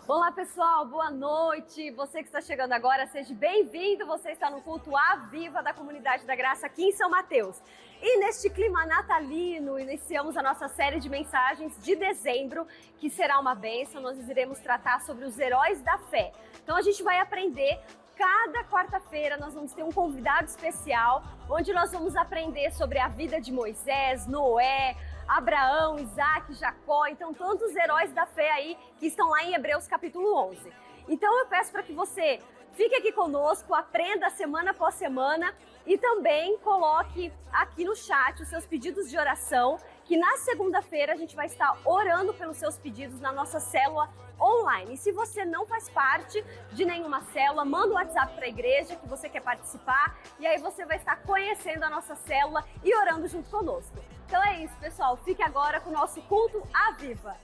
Olá pessoal, boa noite. Você que está chegando agora, seja bem-vindo. Você está no culto à Viva da Comunidade da Graça aqui em São Mateus. E neste clima natalino, iniciamos a nossa série de mensagens de dezembro, que será uma bênção. Nós iremos tratar sobre os heróis da fé. Então a gente vai aprender. Cada quarta-feira nós vamos ter um convidado especial, onde nós vamos aprender sobre a vida de Moisés, Noé, Abraão, Isaac, Jacó, então tantos heróis da fé aí que estão lá em Hebreus capítulo 11. Então eu peço para que você fique aqui conosco, aprenda semana após semana e também coloque aqui no chat os seus pedidos de oração, que na segunda-feira a gente vai estar orando pelos seus pedidos na nossa célula online. E se você não faz parte de nenhuma célula, manda um WhatsApp para a igreja que você quer participar e aí você vai estar conhecendo a nossa célula e orando junto conosco. Então é isso, pessoal. Fique agora com o nosso culto à Viva.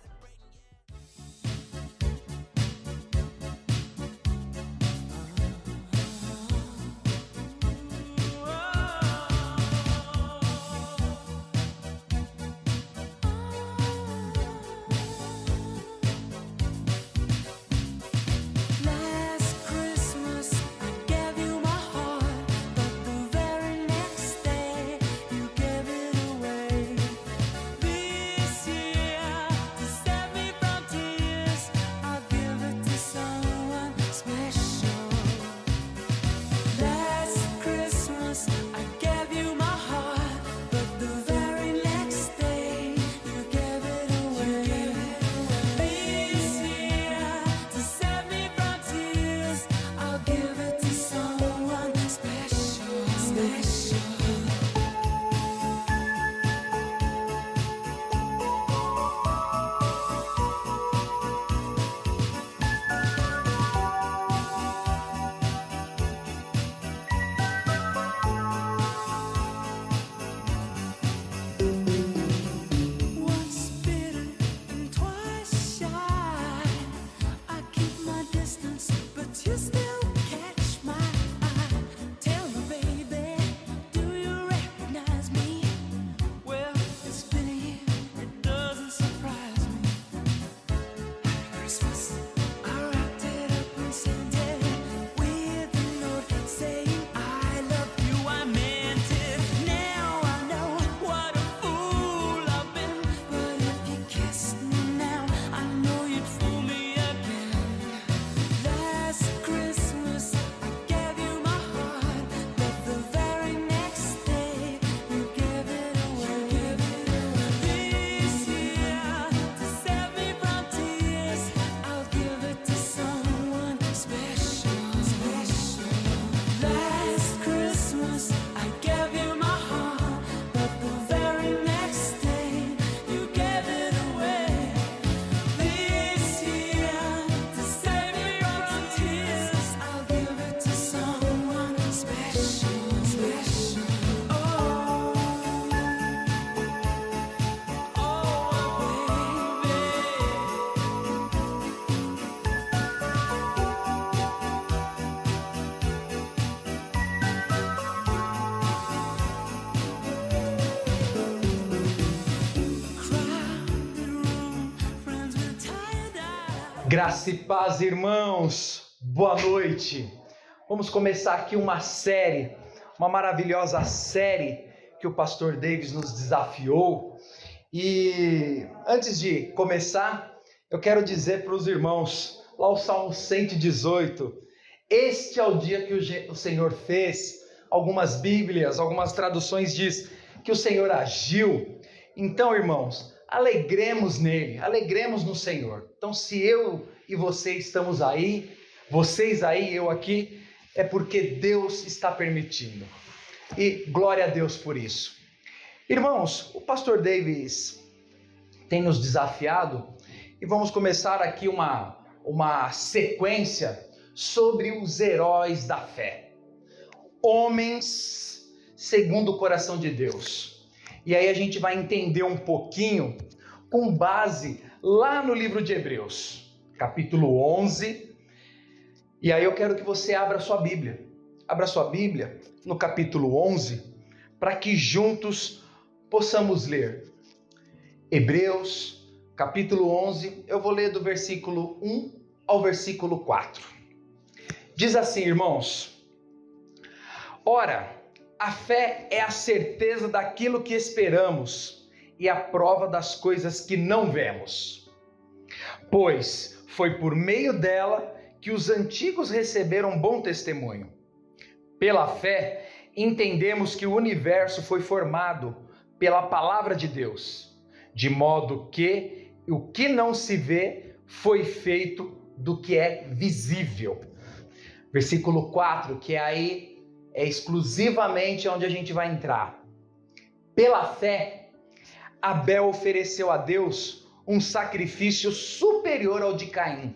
Graça e paz, irmãos, boa noite. Vamos começar aqui uma série, uma maravilhosa série que o pastor Davis nos desafiou. E antes de começar, eu quero dizer para os irmãos, lá o Salmo 118, este é o dia que o Senhor fez. Algumas bíblias, algumas traduções diz que o Senhor agiu. Então, irmãos, alegremos nele, alegremos no Senhor. Então, se eu e você estamos aí, vocês aí, eu aqui, é porque Deus está permitindo. E glória a Deus por isso. Irmãos, o pastor Davis tem nos desafiado e vamos começar aqui uma sequência sobre os heróis da fé. Homens segundo o coração de Deus. E aí a gente vai entender um pouquinho com base lá no livro de Hebreus, capítulo 11. E aí eu quero que você abra sua Bíblia. Abra sua Bíblia no capítulo 11, para que juntos possamos ler. Hebreus, capítulo 11, eu vou ler do versículo 1 ao versículo 4. Diz assim, irmãos: ora, a fé é a certeza daquilo que esperamos e a prova das coisas que não vemos. Pois foi por meio dela que os antigos receberam bom testemunho. Pela fé, entendemos que o universo foi formado pela palavra de Deus, de modo que o que não se vê foi feito do que é visível. Versículo 4, que aí é exclusivamente onde a gente vai entrar. Pela fé, Abel ofereceu a Deus um sacrifício superior ao de Caim.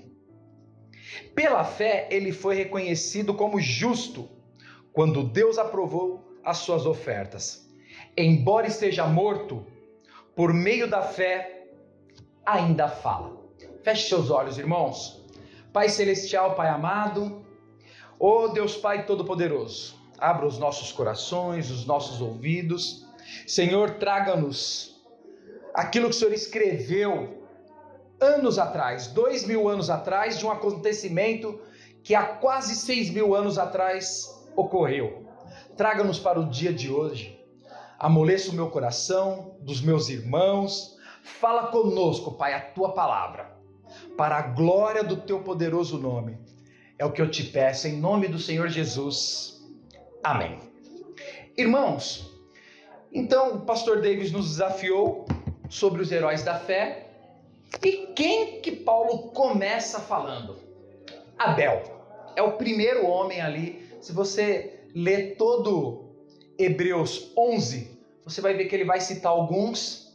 Pela fé, ele foi reconhecido como justo quando Deus aprovou as suas ofertas. Embora esteja morto, por meio da fé, ainda fala. Feche seus olhos, irmãos. Pai Celestial, Pai amado, ó Deus Pai Todo-Poderoso, abra os nossos corações, os nossos ouvidos. Senhor, traga-nos aquilo que o Senhor escreveu anos atrás, 2000 anos atrás, de um acontecimento que há quase 6000 anos atrás ocorreu. Traga-nos para o dia de hoje. Amoleça o meu coração, dos meus irmãos. Fala conosco, Pai, a tua palavra, para a glória do teu poderoso nome. É o que eu te peço, em nome do Senhor Jesus. Amém. Irmãos, então o pastor Davis nos desafiou sobre os heróis da fé. E quem que Paulo começa falando? Abel. É o primeiro homem ali. Se você ler todo Hebreus 11, você vai ver que ele vai citar alguns.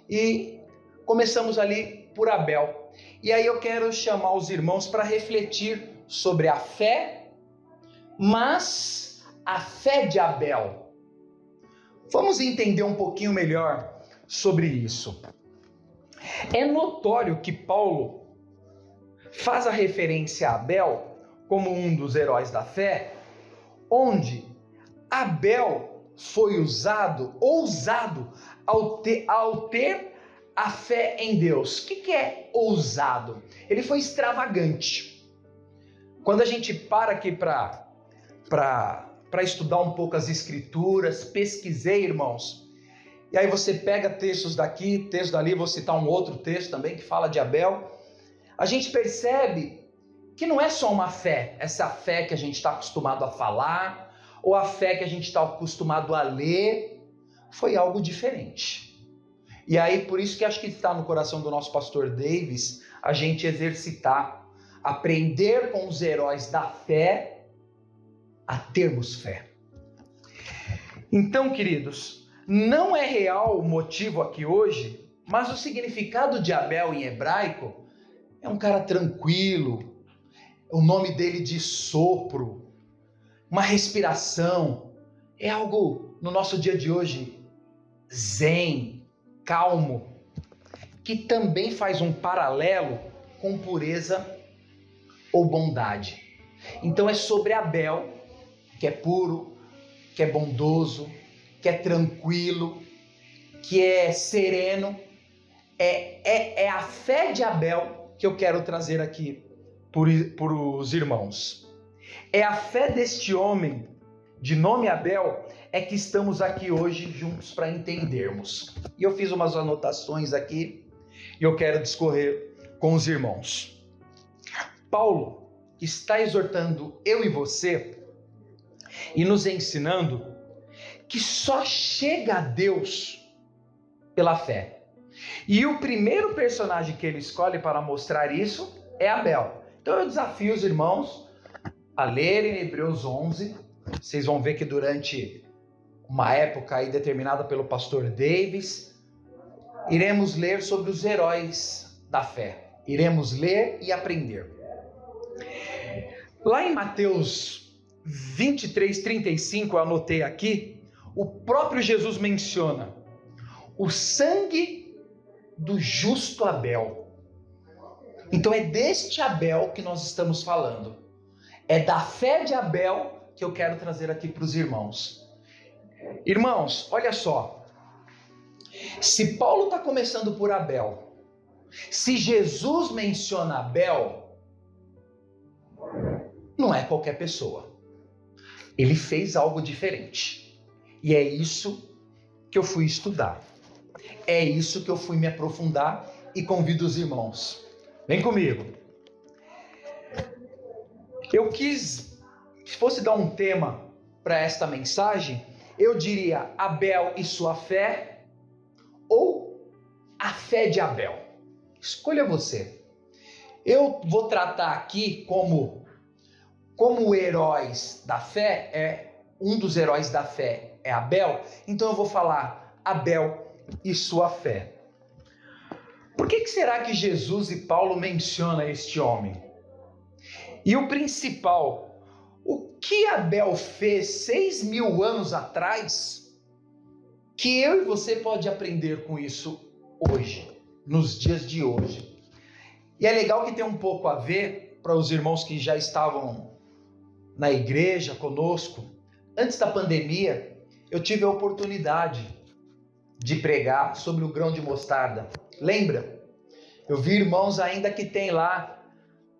E começamos ali por Abel. E aí eu quero chamar os irmãos para refletir sobre a fé, mas a fé de Abel. Vamos entender um pouquinho melhor sobre isso. É notório que Paulo faz a referência a Abel como um dos heróis da fé, onde Abel foi ousado ao ter a fé em Deus. O que é ousado? Ele foi extravagante. Quando a gente para aqui para estudar um pouco as escrituras, pesquisei, irmãos, e aí você pega textos daqui, textos dali, vou citar um outro texto também que fala de Abel, a gente percebe que não é só uma fé, essa fé que a gente está acostumado a falar, ou a fé que a gente está acostumado a ler, foi algo diferente. E aí, por isso que acho que está no coração do nosso pastor Davis, a gente exercitar, aprender com os heróis da fé, a termos fé. Então, queridos, não é real o motivo aqui hoje, mas o significado de Abel em hebraico é um cara tranquilo, o nome dele diz sopro, uma respiração, é algo no nosso dia de hoje zen, calmo, que também faz um paralelo com pureza ou bondade. Então é sobre Abel, que é puro, que é bondoso, que é tranquilo, que é sereno. É a fé de Abel que eu quero trazer aqui por os irmãos. É a fé deste homem, de nome Abel, é que estamos aqui hoje juntos para entendermos. E eu fiz umas anotações aqui e eu quero discorrer com os irmãos. Paulo está exortando eu e você e nos ensinando que só chega a Deus pela fé. E o primeiro personagem que ele escolhe para mostrar isso é Abel. Então eu desafio os irmãos a lerem Hebreus 11. Vocês vão ver que durante uma época aí determinada pelo pastor Davis, iremos ler sobre os heróis da fé. Iremos ler e aprender. Lá em Mateus 23:35, eu anotei aqui, o próprio Jesus menciona o sangue do justo Abel. Então é deste Abel que nós estamos falando. É da fé de Abel que eu quero trazer aqui para os irmãos. Irmãos, olha só. Se Paulo está começando por Abel, se Jesus menciona Abel, não é qualquer pessoa. Ele fez algo diferente. E é isso que eu fui estudar. É isso que eu fui me aprofundar e convido os irmãos. Vem comigo. Eu quis, se fosse dar um tema para esta mensagem, eu diria Abel e sua fé ou a fé de Abel. Escolha você. Eu vou tratar aqui como heróis da fé, um dos heróis da fé é Abel, então eu vou falar Abel e sua fé. Por que será que Jesus e Paulo mencionam este homem? E o principal, o que Abel fez 6.000 anos atrás, que eu e você pode aprender com isso hoje, nos dias de hoje. E é legal que tem um pouco a ver para os irmãos que já estavam na igreja conosco. Antes da pandemia, eu tive a oportunidade de pregar sobre o grão de mostarda. Lembra? Eu vi irmãos ainda que tem lá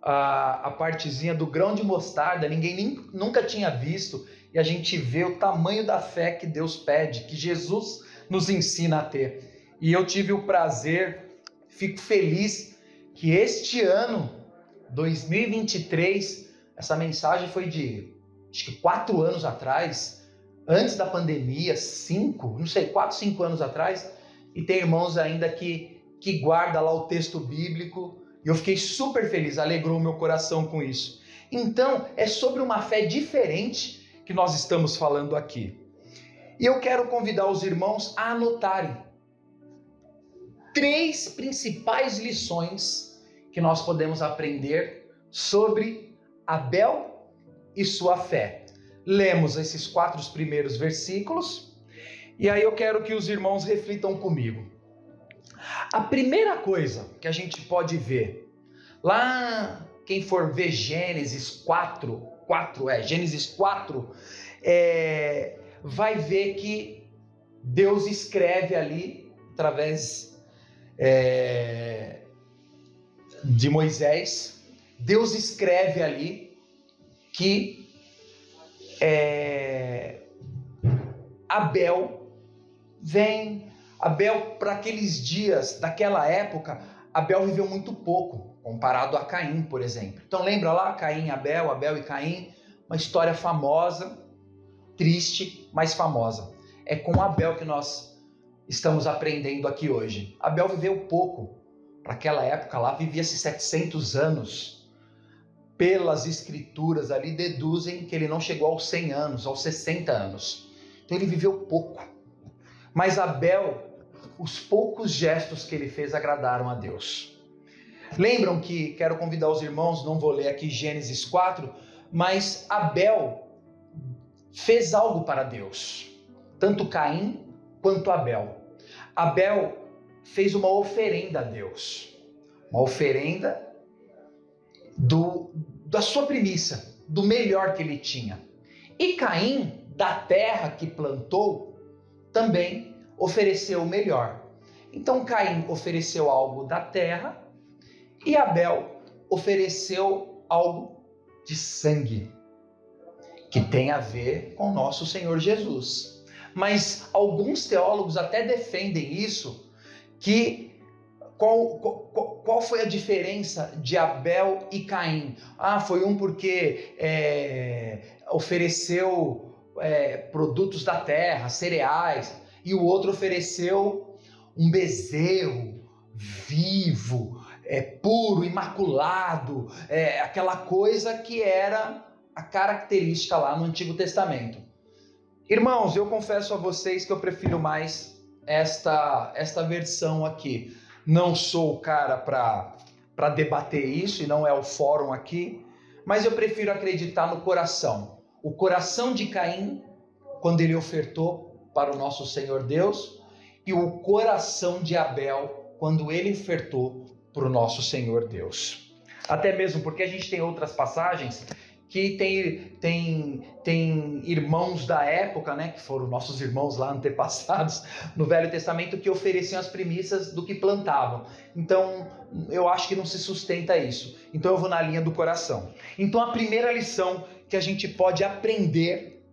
a partezinha do grão de mostarda, ninguém nunca tinha visto, e a gente vê o tamanho da fé que Deus pede, que Jesus nos ensina a ter. E eu tive o prazer, fico feliz que este ano, 2023, essa mensagem foi de, acho que 4 anos atrás, antes da pandemia, 4, 5 anos atrás, e tem irmãos ainda que guarda lá o texto bíblico, e eu fiquei super feliz, alegrou o meu coração com isso. Então, é sobre uma fé diferente que nós estamos falando aqui. E eu quero convidar os irmãos a anotarem 3 principais lições que nós podemos aprender sobre Abel e sua fé. Lemos esses 4 primeiros versículos, e aí eu quero que os irmãos reflitam comigo. A primeira coisa que a gente pode ver, lá, quem for ver Gênesis 4, vai ver que Deus escreve ali, através de Moisés, Deus escreve ali que Abel, para aqueles dias, daquela época, Abel viveu muito pouco, comparado a Caim, por exemplo. Então lembra lá, Caim e Abel, Abel e Caim, uma história famosa, triste, mas famosa. É com Abel que nós estamos aprendendo aqui hoje. Abel viveu pouco, para aquela época lá, vivia-se 700 anos. Pelas escrituras ali, deduzem que ele não chegou aos 100 anos, aos 60 anos. Então ele viveu pouco. Mas Abel, os poucos gestos que ele fez agradaram a Deus. Lembram que, quero convidar os irmãos, não vou ler aqui Gênesis 4, mas Abel fez algo para Deus. Tanto Caim quanto Abel. Abel fez uma oferenda a Deus. Uma oferenda da sua primícia, do melhor que ele tinha. E Caim, da terra que plantou, também ofereceu o melhor. Então Caim ofereceu algo da terra e Abel ofereceu algo de sangue, que tem a ver com nosso Senhor Jesus. Mas alguns teólogos até defendem isso, que qual foi a diferença de Abel e Caim? Foi um porque ofereceu produtos da terra, cereais, e o outro ofereceu um bezerro vivo, puro, imaculado, aquela coisa que era a característica lá no Antigo Testamento. Irmãos, eu confesso a vocês que eu prefiro mais esta versão aqui. Não sou o cara para debater isso, e não é o fórum aqui, mas eu prefiro acreditar no coração. O coração de Caim, quando ele ofertou para o nosso Senhor Deus, e o coração de Abel, quando ele ofertou para o nosso Senhor Deus. Até mesmo porque a gente tem outras passagens que tem irmãos da época, né, que foram nossos irmãos lá antepassados no Velho Testamento, que ofereciam as primícias do que plantavam. Então, eu acho que não se sustenta isso. Então, eu vou na linha do coração. Então, a primeira lição que a gente pode aprender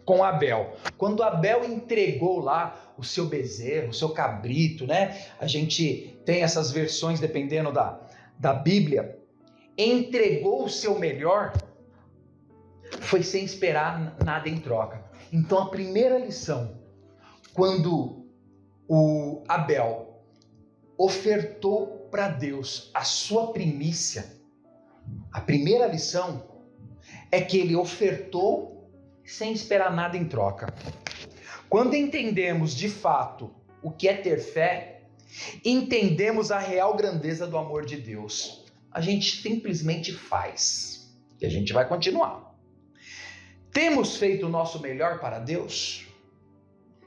com Abel. Quando Abel entregou lá o seu bezerro, o seu cabrito, né? A gente tem essas versões dependendo da Bíblia. Entregou o seu melhor, foi sem esperar nada em troca. Então a primeira lição, quando o Abel ofertou para Deus a sua primícia, a primeira lição é que ele ofertou sem esperar nada em troca. Quando entendemos de fato o que é ter fé, entendemos a real grandeza do amor de Deus. A gente simplesmente faz e a gente vai continuar. Temos feito o nosso melhor para Deus,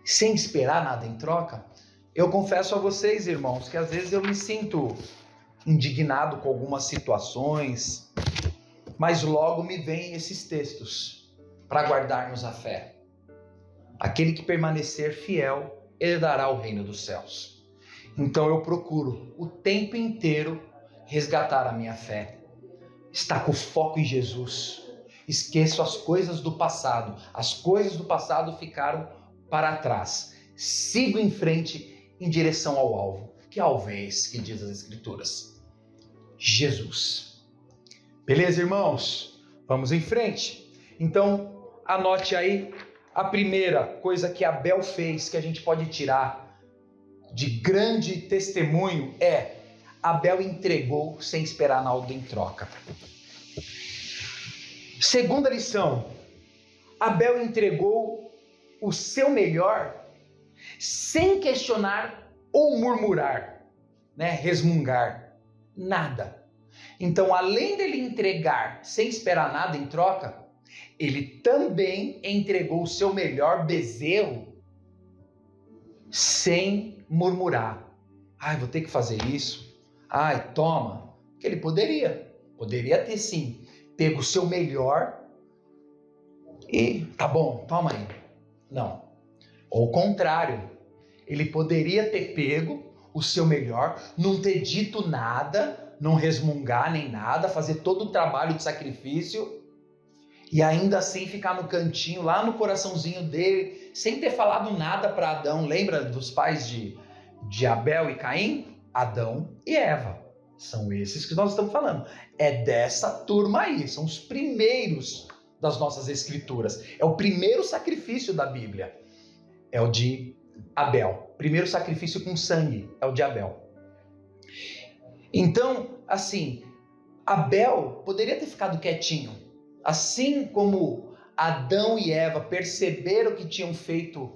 sem esperar nada em troca? Eu confesso a vocês, irmãos, que às vezes eu me sinto indignado com algumas situações, mas logo me vêm esses textos para guardarmos a fé. Aquele que permanecer fiel, herdará o reino dos céus. Então eu procuro o tempo inteiro resgatar a minha fé, estar com foco em Jesus. Esqueço as coisas do passado. As coisas do passado ficaram para trás. Sigo em frente em direção ao alvo. Que alvo é esse que diz as Escrituras? Jesus. Beleza, irmãos? Vamos em frente. Então, anote aí a primeira coisa que Abel fez, que a gente pode tirar de grande testemunho, é: Abel entregou sem esperar nada em troca. Segunda lição: Abel entregou o seu melhor sem questionar ou murmurar, né? Resmungar, nada. Então, além dele entregar sem esperar nada em troca, ele também entregou o seu melhor bezerro sem murmurar. Ai, vou ter que fazer isso. Ai, toma. Que ele poderia ter sim pego o seu melhor e tá bom, toma aí. Não. Ao contrário, ele poderia ter pego o seu melhor, não ter dito nada, não resmungar nem nada, fazer todo o trabalho de sacrifício e ainda assim ficar no cantinho, lá no coraçãozinho dele, sem ter falado nada para Adão. Lembra dos pais de Abel e Caim? Adão e Eva. São esses que nós estamos falando. É dessa turma aí, são os primeiros das nossas escrituras. É o primeiro sacrifício da Bíblia. É o de Abel. Primeiro sacrifício com sangue é o de Abel. Então, assim, Abel poderia ter ficado quietinho. Assim como Adão e Eva perceberam que tinham feito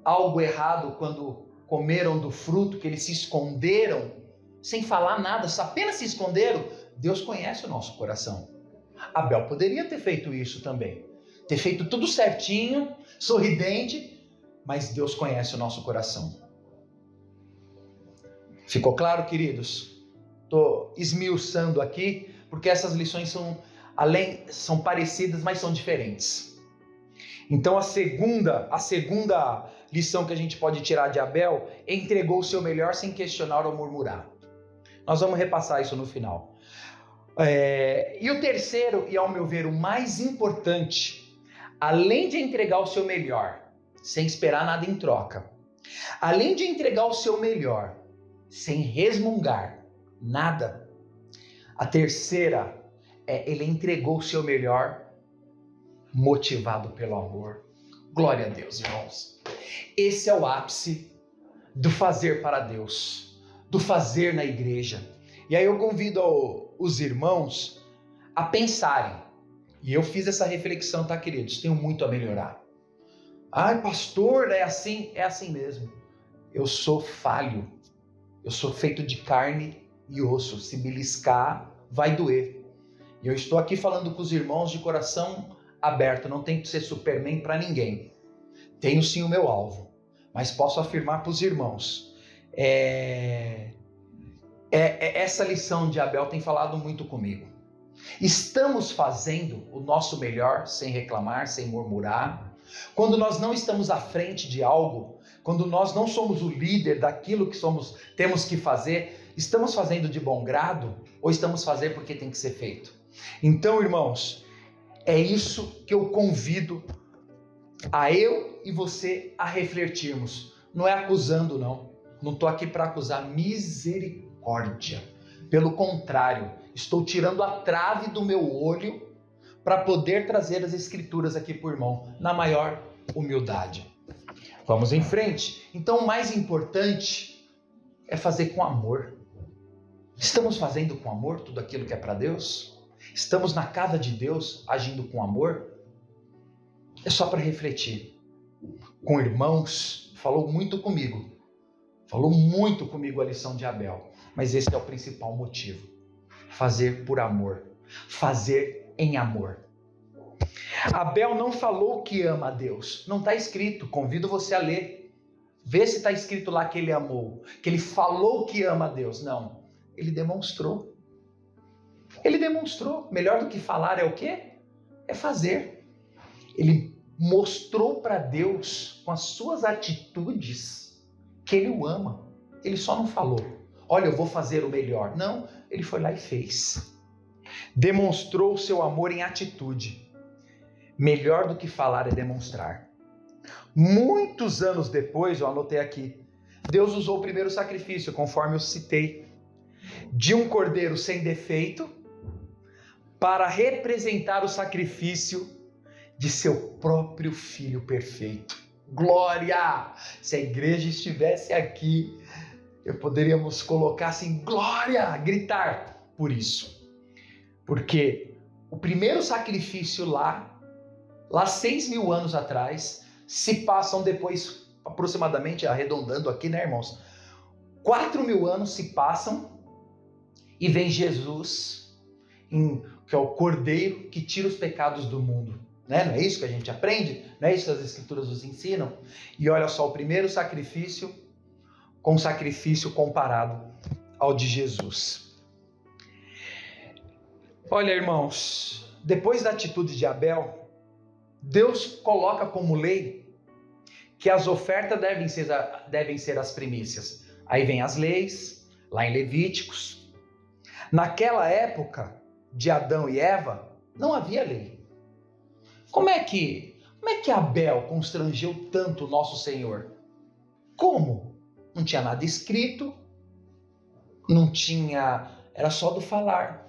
algo errado quando comeram do fruto, que eles se esconderam, sem falar nada, apenas se esconderam, Deus conhece o nosso coração. Abel poderia ter feito isso também, ter feito tudo certinho, sorridente, mas Deus conhece o nosso coração. Ficou claro, queridos? Estou esmiuçando aqui, porque essas lições são parecidas, mas são diferentes. Então a segunda lição que a gente pode tirar de Abel: entregou o seu melhor sem questionar ou murmurar. Nós vamos repassar isso no final. E o terceiro, e ao meu ver o mais importante, além de entregar o seu melhor, sem esperar nada em troca, além de entregar o seu melhor, sem resmungar nada, a terceira é: ele entregou o seu melhor motivado pelo amor. Glória a Deus, irmãos. Esse é o ápice do fazer para Deus, do fazer na igreja. E aí eu convido os irmãos a pensarem. E eu fiz essa reflexão, tá, queridos? Tenho muito a melhorar. Ai, pastor, é assim mesmo. Eu sou falho. Eu sou feito de carne e osso. Se beliscar, vai doer. E eu estou aqui falando com os irmãos de coração aberto. Não tenho que ser Superman para ninguém. Tenho sim o meu alvo. Mas posso afirmar para os irmãos. Essa lição de Abel tem falado muito comigo. Estamos fazendo o nosso melhor sem reclamar, sem murmurar? Quando nós não estamos à frente de algo, quando nós não somos o líder daquilo que temos que fazer, estamos fazendo de bom grado ou estamos fazendo porque tem que ser feito? Então, irmãos, é isso que eu convido a eu e você a refletirmos. Não é acusando, não. Não estou aqui para acusar, misericórdia. Pelo contrário, estou tirando a trave do meu olho para poder trazer as escrituras aqui para o irmão, na maior humildade. Vamos em frente. Então, o mais importante é fazer com amor. Estamos fazendo com amor tudo aquilo que é para Deus? Estamos na casa de Deus agindo com amor? É só para refletir. Com irmãos, falou muito comigo a lição de Abel, mas esse é o principal motivo: fazer por amor, fazer em amor. Abel não falou que ama a Deus, não está escrito, convido você a ler, vê se está escrito lá que ele amou, que ele falou que ama a Deus. Não, ele demonstrou, melhor do que falar é o quê? É fazer. Ele mostrou para Deus com as suas atitudes que ele o ama. Ele só não falou, olha, eu vou fazer o melhor. Não, ele foi lá e fez. Demonstrou o seu amor em atitude. Melhor do que falar é demonstrar. Muitos anos depois, eu anotei aqui, Deus usou o primeiro sacrifício, conforme eu citei, de um cordeiro sem defeito, para representar o sacrifício de seu próprio Filho perfeito. Glória! Se a igreja estivesse aqui, poderíamos colocar assim, glória, gritar por isso. Porque o primeiro sacrifício lá 6.000 anos atrás, se passam depois, aproximadamente, arredondando aqui, né, irmãos? 4.000 anos se passam e vem Jesus, que é o Cordeiro que tira os pecados do mundo. Né? Não é isso que a gente aprende? Não é isso que as Escrituras nos ensinam? E olha só, o primeiro sacrifício com o sacrifício comparado ao de Jesus. Olha, irmãos, depois da atitude de Abel, Deus coloca como lei que as ofertas devem ser as primícias. Aí vem as leis, lá em Levíticos. Naquela época de Adão e Eva, não havia lei. Como é que Abel constrangeu tanto o nosso Senhor? Como? Não tinha nada escrito, era só do falar,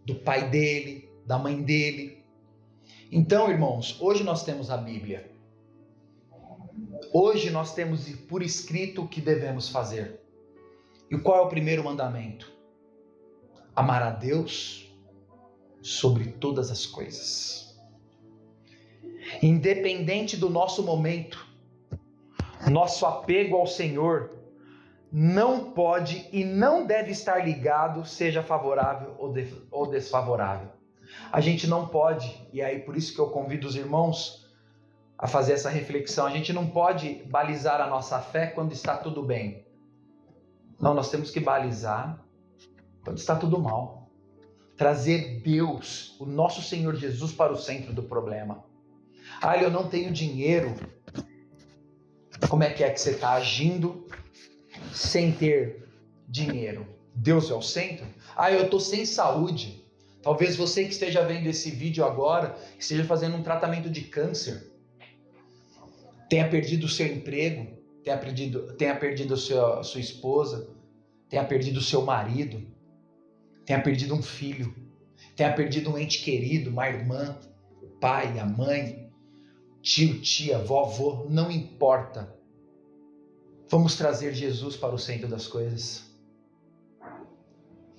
do pai dele, da mãe dele. Então, irmãos, hoje nós temos a Bíblia. Hoje nós temos por escrito o que devemos fazer. E qual é o primeiro mandamento? Amar a Deus sobre todas as coisas. Independente do nosso momento, nosso apego ao Senhor não pode e não deve estar ligado, seja favorável ou desfavorável. A gente não pode, e aí por isso que eu convido os irmãos a fazer essa reflexão, a gente não pode balizar a nossa fé quando está tudo bem. Não, nós temos que balizar quando está tudo mal. Trazer Deus, o nosso Senhor Jesus, para o centro do problema. Eu não tenho dinheiro. Como é que você está agindo sem ter dinheiro? Deus é o centro? Eu estou sem saúde. Talvez você que esteja vendo esse vídeo agora, esteja fazendo um tratamento de câncer, tenha perdido o seu emprego, tenha perdido a sua esposa, tenha perdido o seu marido, tenha perdido um filho, tenha perdido um ente querido, uma irmã, o pai, a mãe, tio, tia, vovô, não importa. Vamos trazer Jesus para o centro das coisas.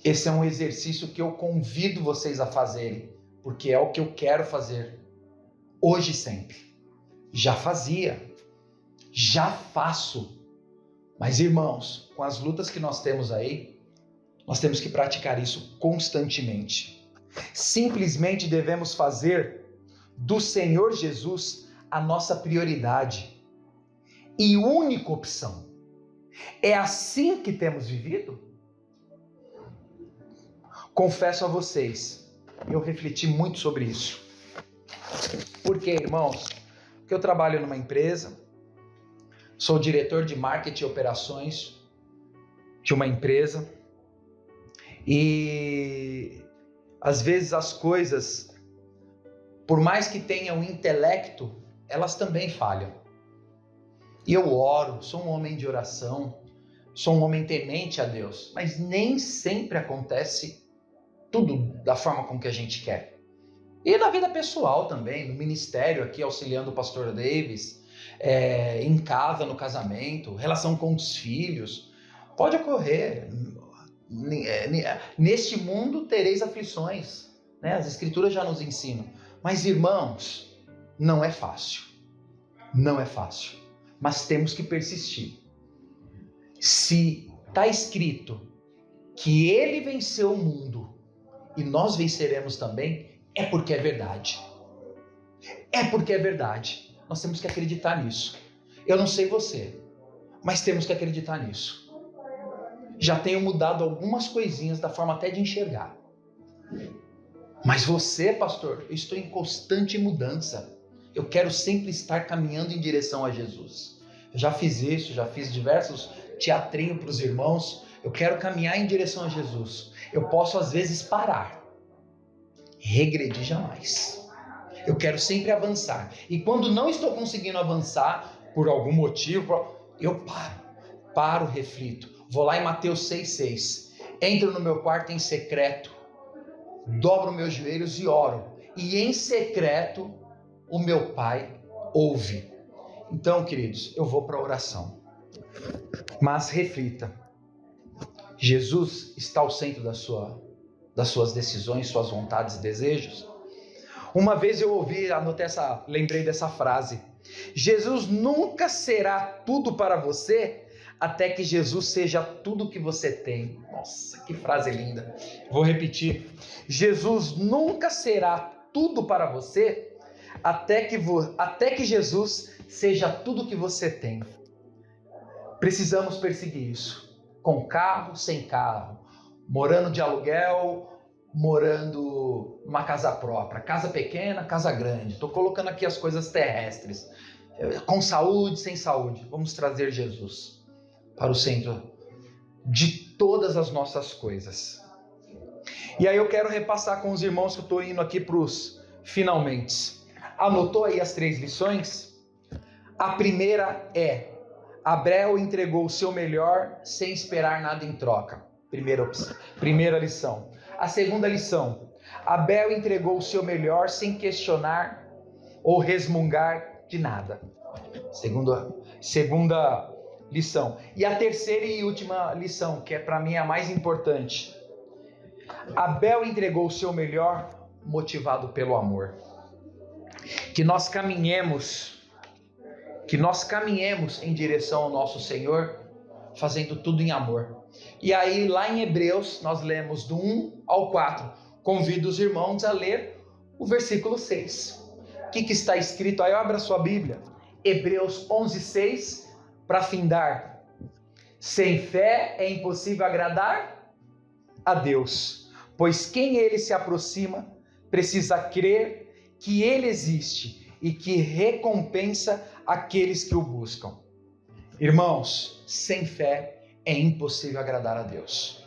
Esse é um exercício que eu convido vocês a fazerem, porque é o que eu quero fazer, hoje e sempre. Já fazia, já faço, mas irmãos, com as lutas que nós temos aí, nós temos que praticar isso constantemente. Simplesmente devemos fazer do Senhor Jesus a nossa prioridade e única opção. É assim que temos vivido? Confesso a vocês, eu refleti muito sobre isso. Por quê, irmãos? Porque eu trabalho numa empresa, sou diretor de marketing e operações de uma empresa, e às vezes as coisas, por mais que tenham intelecto, elas também falham. E eu oro, sou um homem de oração, sou um homem temente a Deus, mas nem sempre acontece tudo da forma como que a gente quer. E na vida pessoal também, no ministério aqui, auxiliando o pastor Davis, em casa, no casamento, relação com os filhos, pode ocorrer. Neste mundo tereis aflições, né? As escrituras já nos ensinam. Mas, irmãos, não é fácil. Não é fácil. Mas temos que persistir. Se está escrito que ele venceu o mundo e nós venceremos também, é porque é verdade. É porque é verdade. Nós temos que acreditar nisso. Eu não sei você, mas temos que acreditar nisso. Já tenho mudado algumas coisinhas da forma até de enxergar. Mas você, pastor, eu estou em constante mudança. Eu quero sempre estar caminhando em direção a Jesus. Eu já fiz isso, já fiz diversos teatrinhos para os irmãos. Eu quero caminhar em direção a Jesus. Eu posso às vezes parar. Regredir jamais. Eu quero sempre avançar. E quando não estou conseguindo avançar, por algum motivo, eu paro, reflito. Vou lá em Mateus 6,6. Entro no meu quarto em secreto, dobro meus joelhos e oro. E em secreto, o meu Pai ouve. Então, queridos, eu vou para a oração. Mas reflita. Jesus está ao centro das suas decisões, suas vontades e desejos? Uma vez eu lembrei dessa frase. Jesus nunca será tudo para você até que Jesus seja tudo que você tem. Nossa, que frase linda. Vou repetir. Jesus nunca será tudo para você até que Jesus seja tudo que você tem. Precisamos perseguir isso. Com carro, sem carro. Morando de aluguel, morando numa casa própria. Casa pequena, casa grande. Estou colocando aqui as coisas terrestres. Com saúde, sem saúde. Vamos trazer Jesus para o centro de todas as nossas coisas. E aí eu quero repassar com os irmãos que eu estou indo aqui para os finalmente. Anotou aí as 3 lições? A primeira é: Abel entregou o seu melhor sem esperar nada em troca. Primeira lição. A segunda lição: Abel entregou o seu melhor sem questionar ou resmungar de nada. Segunda lição. E a terceira e última lição, que é para mim a mais importante: Abel entregou o seu melhor motivado pelo amor. Que nós caminhemos em direção ao nosso Senhor, fazendo tudo em amor. E aí lá em Hebreus nós lemos do 1 ao 4. Convido os irmãos a ler o versículo 6. O que está escrito aí? Abra sua Bíblia. Hebreus 11:6, para findar. Sem fé é impossível agradar a Deus, pois quem ele se aproxima precisa crer que ele existe e que recompensa aqueles que o buscam. Irmãos, sem fé é impossível agradar a Deus.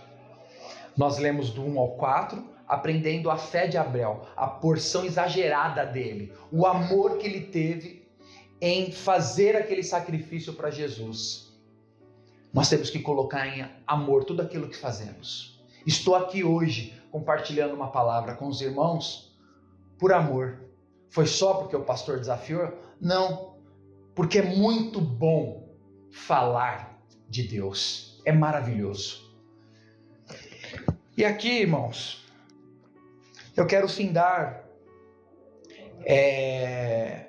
Nós lemos do 1 ao 4, aprendendo a fé de Abel, a porção exagerada dele, o amor que ele teve em fazer aquele sacrifício para Jesus. Nós temos que colocar em amor tudo aquilo que fazemos. Estou aqui hoje compartilhando uma palavra com os irmãos por amor. Foi só porque o pastor desafiou? Não, porque é muito bom falar de Deus. É maravilhoso. E aqui, irmãos, eu quero findar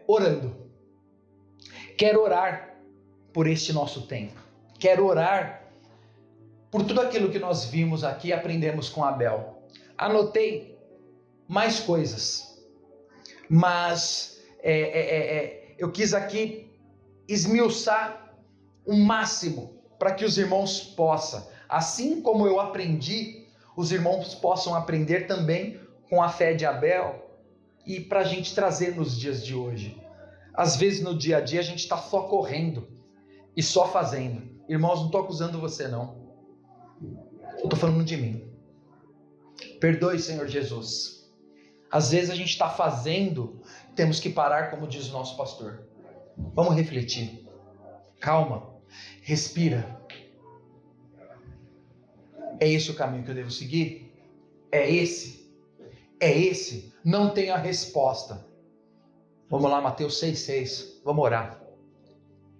orando. Quero orar por este nosso tempo. Quero orar por tudo aquilo que nós vimos aqui e aprendemos com Abel. Anotei mais coisas, mas eu quis aqui esmiuçar o máximo para que os irmãos possam, assim como eu aprendi, os irmãos possam aprender também com a fé de Abel e para a gente trazer nos dias de hoje. Às vezes no dia a dia a gente está só correndo e só fazendo. Irmãos, não estou acusando você não. Eu estou falando de mim. Perdoe, Senhor Jesus. Às vezes a gente está fazendo, temos que parar, como diz o nosso pastor. Vamos refletir. Calma. Respira. É esse o caminho que eu devo seguir? É esse? É esse? Não tenho a resposta. Vamos lá, Mateus 6,6. Vamos orar.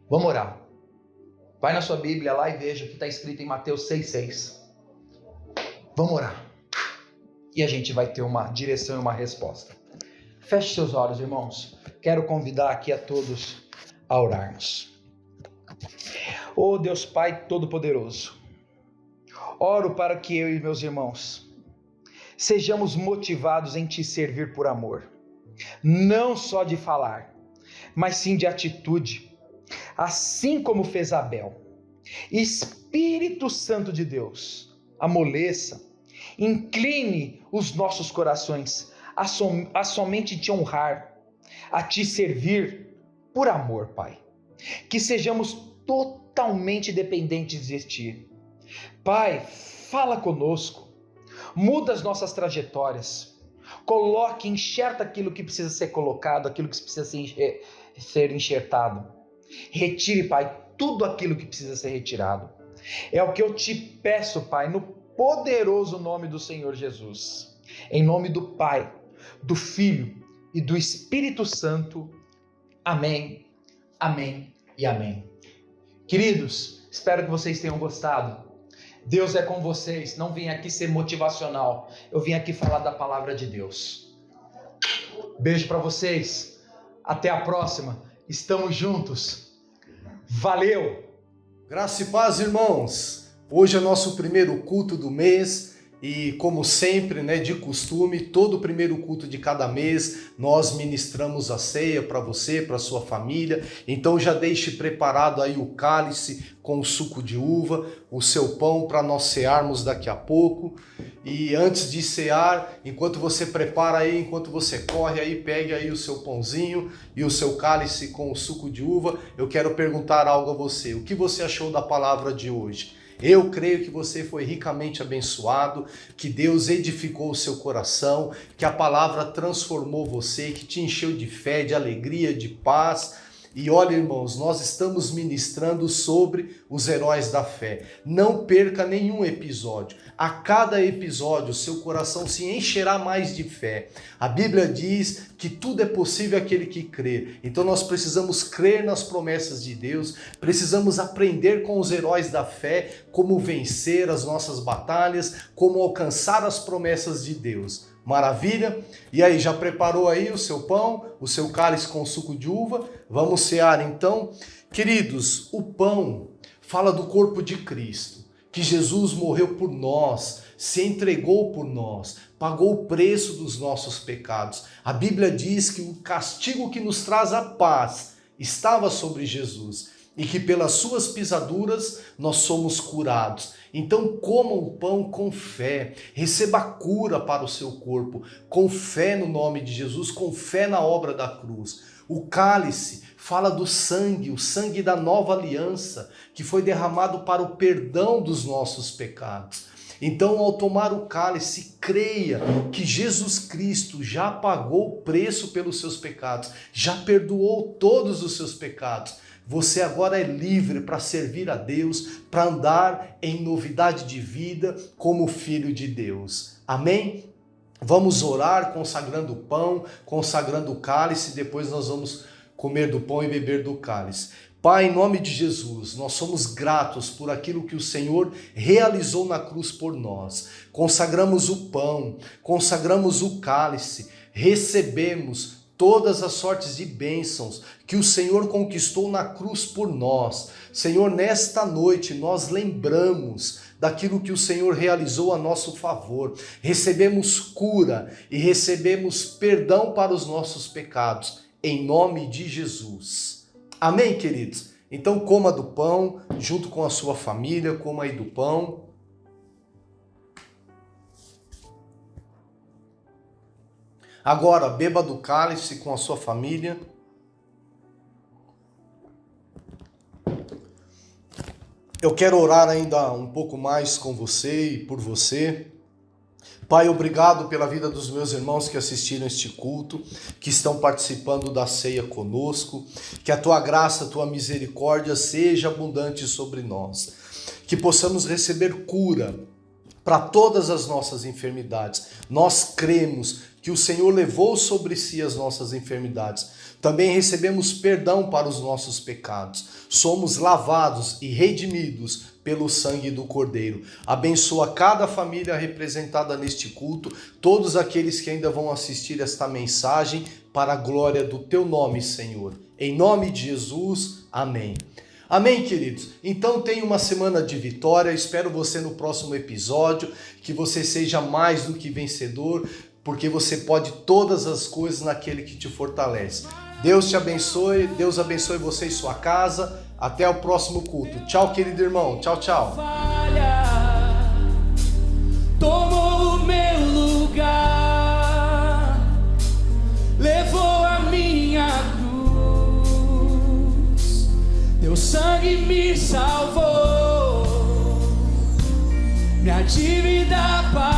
Vamos orar. Vai na sua Bíblia lá e veja o que está escrito em Mateus 6,6. Vamos orar. E a gente vai ter uma direção e uma resposta. Feche seus olhos, irmãos. Quero convidar aqui a todos a orarmos. Oh Deus Pai Todo-Poderoso, oro para que eu e meus irmãos sejamos motivados em Te servir por amor, não só de falar, mas sim de atitude, assim como fez Abel. Espírito Santo de Deus, amoleça, incline os nossos corações a somente Te honrar, a Te servir por amor, Pai. Que sejamos totalmente dependentes de Ti. Pai, fala conosco, muda as nossas trajetórias, coloque, enxerta aquilo que precisa ser colocado, aquilo que precisa ser enxertado. Retire, Pai, tudo aquilo que precisa ser retirado. É o que eu Te peço, Pai, no poderoso nome do Senhor Jesus. Em nome do Pai, do Filho e do Espírito Santo. Amém, amém e amém. Queridos, espero que vocês tenham gostado. Deus é com vocês. Não vim aqui ser motivacional. Eu vim aqui falar da palavra de Deus. Beijo para vocês. Até a próxima. Estamos juntos. Valeu! Graça e paz, irmãos. Hoje é nosso primeiro culto do mês. E como sempre, de costume, todo primeiro culto de cada mês, nós ministramos a ceia para você, para sua família. Então já deixe preparado aí o cálice com o suco de uva, o seu pão para nós cearmos daqui a pouco. E antes de cear, enquanto você prepara aí, enquanto você corre aí, pegue aí o seu pãozinho e o seu cálice com o suco de uva. Eu quero perguntar algo a você. O que você achou da palavra de hoje? Eu creio que você foi ricamente abençoado, que Deus edificou o seu coração, que a palavra transformou você, que te encheu de fé, de alegria, de paz. E olha, irmãos, nós estamos ministrando sobre os heróis da fé. Não perca nenhum episódio. A cada episódio, seu coração se encherá mais de fé. A Bíblia diz que tudo é possível àquele que crê. Então nós precisamos crer nas promessas de Deus, precisamos aprender com os heróis da fé como vencer as nossas batalhas, como alcançar as promessas de Deus. Maravilha? E aí, já preparou aí o seu pão, o seu cálice com suco de uva? Vamos cear então? Queridos, o pão fala do corpo de Cristo, que Jesus morreu por nós, se entregou por nós, pagou o preço dos nossos pecados. A Bíblia diz que o castigo que nos traz a paz estava sobre Jesus e que pelas suas pisaduras nós somos curados. Então coma o pão com fé, receba a cura para o seu corpo, com fé no nome de Jesus, com fé na obra da cruz. O cálice fala do sangue, o sangue da nova aliança, que foi derramado para o perdão dos nossos pecados. Então, ao tomar o cálice, creia que Jesus Cristo já pagou o preço pelos seus pecados, já perdoou todos os seus pecados. Você agora é livre para servir a Deus, para andar em novidade de vida como filho de Deus. Amém? Vamos orar consagrando o pão, consagrando o cálice, depois nós vamos comer do pão e beber do cálice. Pai, em nome de Jesus, nós somos gratos por aquilo que o Senhor realizou na cruz por nós. Consagramos o pão, consagramos o cálice, recebemos todas as sortes de bênçãos que o Senhor conquistou na cruz por nós. Senhor, nesta noite nós lembramos daquilo que o Senhor realizou a nosso favor. Recebemos cura e recebemos perdão para os nossos pecados, em nome de Jesus. Amém, queridos? Então coma do pão, junto com a sua família, coma aí do pão. Agora, beba do cálice com a sua família. Eu quero orar ainda um pouco mais com você e por você. Pai, obrigado pela vida dos meus irmãos que assistiram este culto, que estão participando da ceia conosco. Que a tua graça, a tua misericórdia seja abundante sobre nós. Que possamos receber cura para todas as nossas enfermidades. Nós cremos que o Senhor levou sobre si as nossas enfermidades. Também recebemos perdão para os nossos pecados. Somos lavados e redimidos pelo sangue do Cordeiro. Abençoa cada família representada neste culto, todos aqueles que ainda vão assistir esta mensagem, para a glória do teu nome, Senhor. Em nome de Jesus, amém. Amém, queridos? Então tenha uma semana de vitória. Espero você no próximo episódio, que você seja mais do que vencedor, porque você pode todas as coisas naquele que te fortalece. Deus te abençoe, Deus abençoe você e sua casa. Até o próximo culto. Tchau, querido irmão. Tchau, tchau. Tomou o meu lugar, levou a minha cruz, teu sangue me salvou, minha dívida pagou.